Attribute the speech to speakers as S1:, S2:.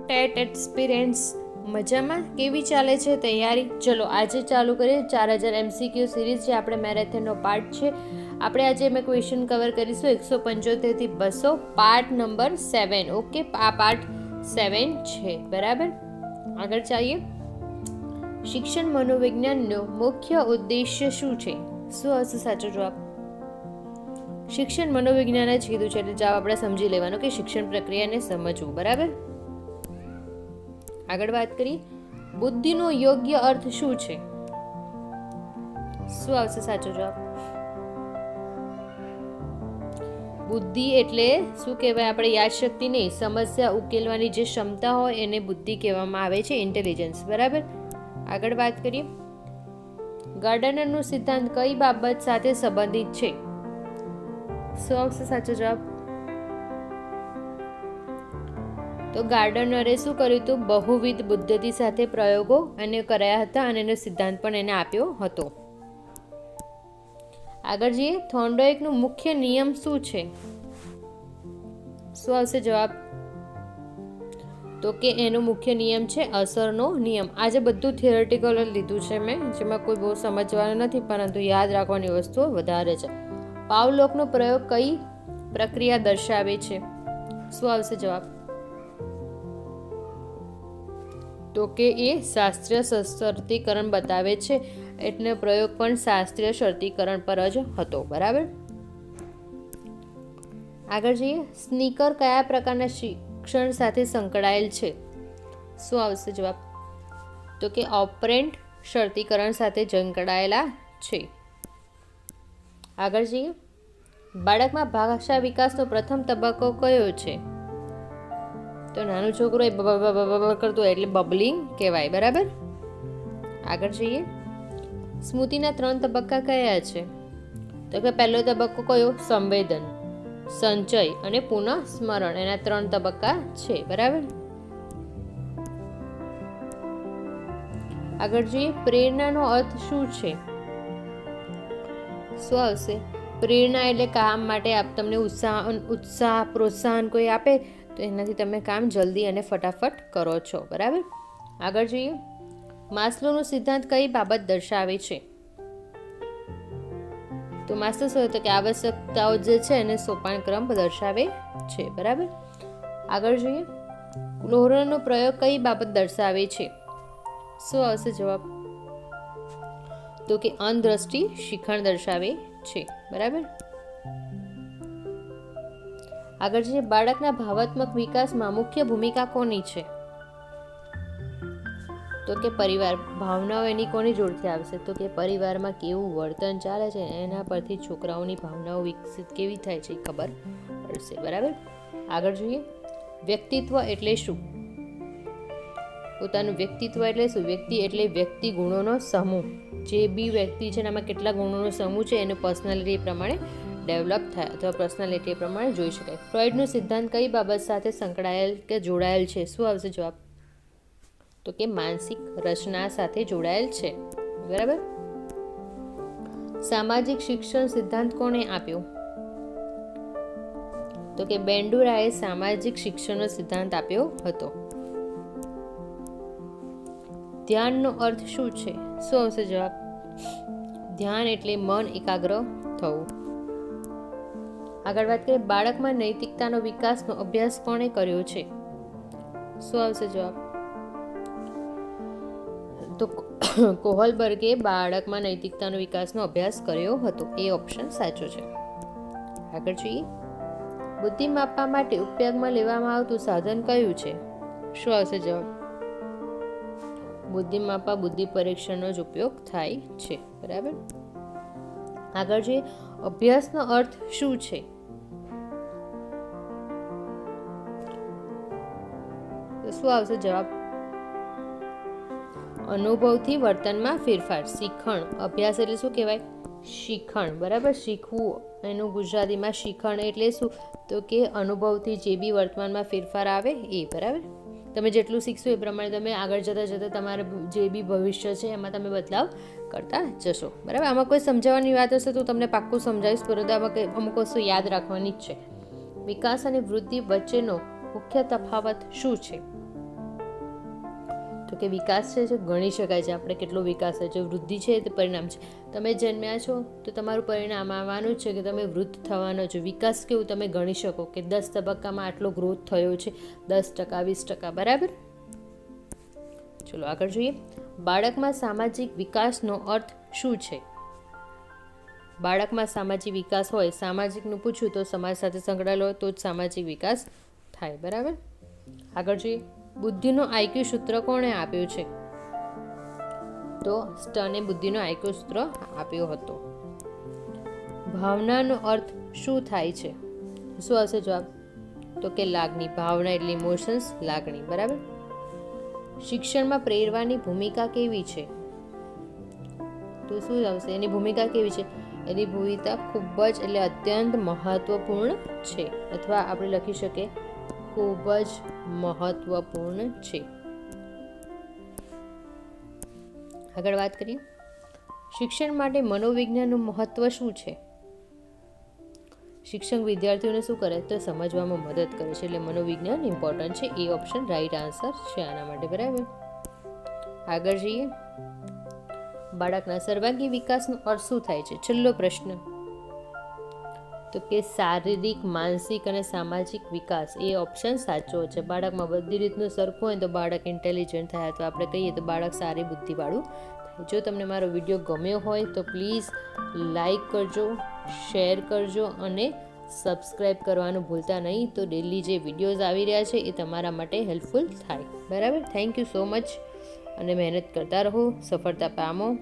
S1: TET experience મજામાં? કેવી ચાલે છે તૈયારી? ચલો આજે ચાલુ કરીએ 4000 MCQ સિરીઝ, જે આપણે મેરેથોનનો પાર્ટ છે. આપણે આજે મેં ક્વેશ્ચન કવર કરીશું 175 થી 200, પાર્ટ નંબર 7. ઓકે, આ પાર્ટ 7 છે, બરાબર. આગળ ચાલીએ. શિક્ષણ મનોવિજ્ઞાનનો મુખ્ય ઉદ્દેશ્ય શું છે? શું હશે સાચો જવાબ? શિક્ષણ મનોવિજ્ઞાન જ કીધું છે, એટલે જવાબ આપણે સમજી લેવાનો કે શિક્ષણ પ્રક્રિયાને સમજવું, બરાબર. આગળ વાત કરીએ. બુદ્ધિનો યોગ્ય અર્થ શું છે? શું આવશે સાચો જવાબ? બુદ્ધિ એટલે શું કહેવાય? આપણે યાદશક્તિ નહીં, સમસ્યા ઉકેલવાની જે ક્ષમતા હોય એને બુદ્ધિ કહેવામાં આવે છે, ઇન્ટેલિજન્સ, બરાબર. આગળ વાત કરીએ. ગાર્ડનરનો સિદ્ધાંત કઈ બાબત સાથે સંબંધિત છે? શું આવશે સાચો જવાબ? તો ગાર્ડનરે શું કર્યું હતું? બહુવિધ પદ્ધતિ સાથે પ્રયોગો અને કર્યા હતા અને એનો સિદ્ધાંત પણ એને આપ્યો હતો. આગળ જઈએ. થોર્નડાઇકનો મુખ્ય નિયમ શું છે? શું આવશે જવાબ? તો કે એનો મુખ્ય નિયમ છે અસરનો નિયમ. આજે બધું થિયરેટિકલ લીધું છે મેં, જેમાં કોઈ બહુ સમજવાનું નથી, પરંતુ યાદ રાખવાની વસ્તુઓ વધારે છે. પાવલોવનો પ્રયોગ કઈ પ્રક્રિયા દર્શાવે છે? શું આવશે જવાબ? તો કે એ શાસ્ત્રીય શરતીકરણ બતાવે છે, એટલે પ્રયોગ પણ શાસ્ત્રીય શરતીકરણ પર જ હતો, બરાબર. આગળ જઈએ. સ્નીકર કયા પ્રકારના શિક્ષણ સાથે સંકળાયેલ છે? શું આવશે જવાબ? તો કે ઓપરેન્ટ શરતીકરણ સાથે સંકળાયેલા છે. આગળ જઈએ. બાળકમાં ભાષા વિકાસનો પ્રથમ તબક્કો કયો છે? તો નાનું છોકરું એ કરતું એટલે બબલિંગ કહેવાય, બરાબર. આગળ જઈએ. સ્મૃતિના 3 તબક્કા કયા છે? તો કે પહેલો તબક્કો કયો? સંવેદન, સંચય અને પુનઃ સ્મરણ. એના 3 તબક્કા છે, બરાબર. આગળ જોઈએ. પ્રેરણાનો અર્થ શું છે? શું આવશે? પ્રેરણા એટલે કામ માટે તમને ઉત્સાહ પ્રોત્સાહન કોઈ આપે તો એનાથી તમે કામ જલ્દી અને ફટાફટ કરો છો, બરાબર. આગળ જોઈએ. માસ્લોનો સિદ્ધાંત કઈ બાબત દર્શાવે છે? તો માસ્લો શું હતો કે આવશ્યકતાઓ જે છે એને સોપાનક્રમ દર્શાવે છે, બરાબર. આગળ જોઈએ. લોહરનો પ્રયોગ કઈ બાબત દર્શાવે છે? શું આવશે જવાબ? તો કે અંધદ્રષ્ટિ શિખણ દર્શાવે છે, બરાબર. આગળ જોઈએ. બાળકના ભાવાત્મક વિકાસમાં મુખ્ય ભૂમિકા કોની છે? તો કે પરિવાર. ભાવનાઓ એની કોની જોડથી આવશે? તો કે પરિવારમાં કેવું વર્તન ચાલે છે એના પરથી છોકરાઓની ભાવનાઓ વિકસિત કેવી થાય છે એ ખબર પડશે, બરાબર. આગળ જોઈએ. વ્યક્તિત્વ એટલે શું? પોતાનું વ્યક્તિત્વ એટલે શું? વ્યક્તિ એટલે વ્યક્તિ ગુણોનો સમૂહ. જે બી વ્યક્તિ છે એનામાં કેટલા ગુણોનો સમૂહ છે એનું પર્સનાલિટી પ્રમાણે ડેવલપ થાય અથવા પર્સનાલિટી પ્રમાણે જોઈ શકાય. ફ્રોઇડનો સિદ્ધાંત કઈ બાબત સાથે સંકળાયેલ કે જોડાયેલ છે? શું આવશે જવાબ? તો કે માનસિક રચના સાથે જોડાયેલ છે, બરાબર. સામાજિક શિક્ષણ સિદ્ધાંત કોણે આપ્યો? તો કે બેન્ડુરાએ સામાજિક શિક્ષણનો સિદ્ધાંત આપ્યો હતો. ધ્યાનનો અર્થ શું છે? શું આવશે જવાબ? ધ્યાન એટલે મન એકાગ્ર થવું. આગળ વાત કરીએ. બાળકમાં નૈતિકતાનો વિકાસનો અભ્યાસ કોણે કર્યો છે? શું આવશે જવાબ? તો કોહલબર્ગે બાળકમાં નૈતિકતાનો વિકાસનો અભ્યાસ કર્યો હતો. એ ઓપ્શન સાચો છે. આગળ જોઈએ. બુદ્ધિ માપવા માટે ઉપયોગમાં લેવામાં આવતું સાધન કયું છે? શું આવશે જવાબ? બુદ્ધિ માપવા બુદ્ધિ પરીક્ષણનો જ ઉપયોગ થાય છે, બરાબર. આગળ જોઈએ. અભ્યાસનો અર્થ શું છે? શું આવશે જવાબ? અનુભવથી વર્તનમાં ફેરફાર. શિખણ. અભ્યાસ એટલે શું કહેવાય? શિખણ, બરાબર. શીખવું એનું ગુજરાતીમાં શિખણ એટલે શું? તો કે અનુભવથી જે બી વર્તમાનમાં ફેરફાર આવે એ, બરાબર. તમે જેટલું શીખશો એ પ્રમાણે તમે આગળ જતાં તમારે જે બી ભવિષ્ય છે એમાં તમે બદલાવ કરતા જશો, બરાબર. આમાં કોઈ સમજાવવાની વાત હશે તો તમને પાક્કું સમજાવીશ, પરંતુ આમાં અમુક વસ્તુ યાદ રાખવાની જ છે. વિકાસ અને વૃદ્ધિ વચ્ચેનો મુખ્ય તફાવત શું છે? તો કે વિકાસ છે જે ગણી શકાય છે, આપણે કેટલો વિકાસ છે. જો વૃદ્ધિ છે તે પરિણામ છે. તમે જન્મ્યા છો તો તમારું પરિણામ આવવાનું જ છે કે તમે વૃદ્ધ થવાનો છો. વિકાસ કેવું તમે ગણી શકો કે 10 તબક્કામાં આટલો ગ્રોથ થયો છે, 10%, 20%, બરાબર. ચલો આગળ જોઈએ. બાળકમાં સામાજિક વિકાસનો અર્થ શું છે? બાળકમાં સામાજિક વિકાસ હોય, સામાજિકનું પૂછ્યું તો સમાજ સાથે સંકળાયેલો હોય તો જ સામાજિક વિકાસ થાય, બરાબર. આગળ જોઈએ. બુદ્ધિનો આઈક્યુ સૂત્ર કોણે આપ્યું છે? તો સ્ટને બુદ્ધિનો આઈક્યુ સૂત્ર આપ્યો હતો. ભાવનાનો અર્થ શું થાય છે? શું હશે જવાબ? તો કે લાગણી. ભાવના એટલે ઇમોશન્સ, લાગણી, બરાબર. શિક્ષણમાં પ્રેરવાની ભૂમિકા કેવી છે? તો શું આવશે? એની ભૂમિકા કેવી છે? એની ભૂમિકા ખૂબ જ એટલે અત્યંત મહત્વપૂર્ણ છે, અથવા આપણે લખી શકીએ ખૂબ જ મહત્વપૂર્ણ છે. આગળ વાત કરીએ. શિક્ષણ માટે મનોવિજ્ઞાનનું મહત્વ શું છે? શિક્ષણ વિદ્યાર્થીઓને શું કરે તો સમજવામાં મદદ કરે છે, એટલે મનોવિજ્ઞાન ઇમ્પોર્ટન્ટ છે. એ ઓપ્શન રાઈટ આન્સર છે આના માટે, બરાબર. આગળ જઈએ. બાળકના સર્વાંગી વિકાસનો અર્થ શું થાય છે? છેલ્લો પ્રશ્ન. તો કે શારીરિક, માનસિક અને સામાજિક વિકાસ. એ ઓપ્શન સાચો છે. બાળકમાં બધી રીતનું સરખું હોય તો બાળક ઇન્ટેલિજન્ટ થાય, તો આપણે કહીએ તો બાળક સારી બુદ્ધિવાળું થાય. જો તમને મારો વિડીયો ગમ્યો હોય તો પ્લીઝ લાઈક કરજો, શેર કરજો અને સબસ્ક્રાઈબ કરવાનું ભૂલતા નહીં, તો ડેલી જે વિડીયોઝ આવી રહ્યા છે એ તમારા માટે હેલ્પફુલ થાય, બરાબર. થેન્ક યુ સો મચ અને મહેનત કરતા રહો, સફળતા પામો.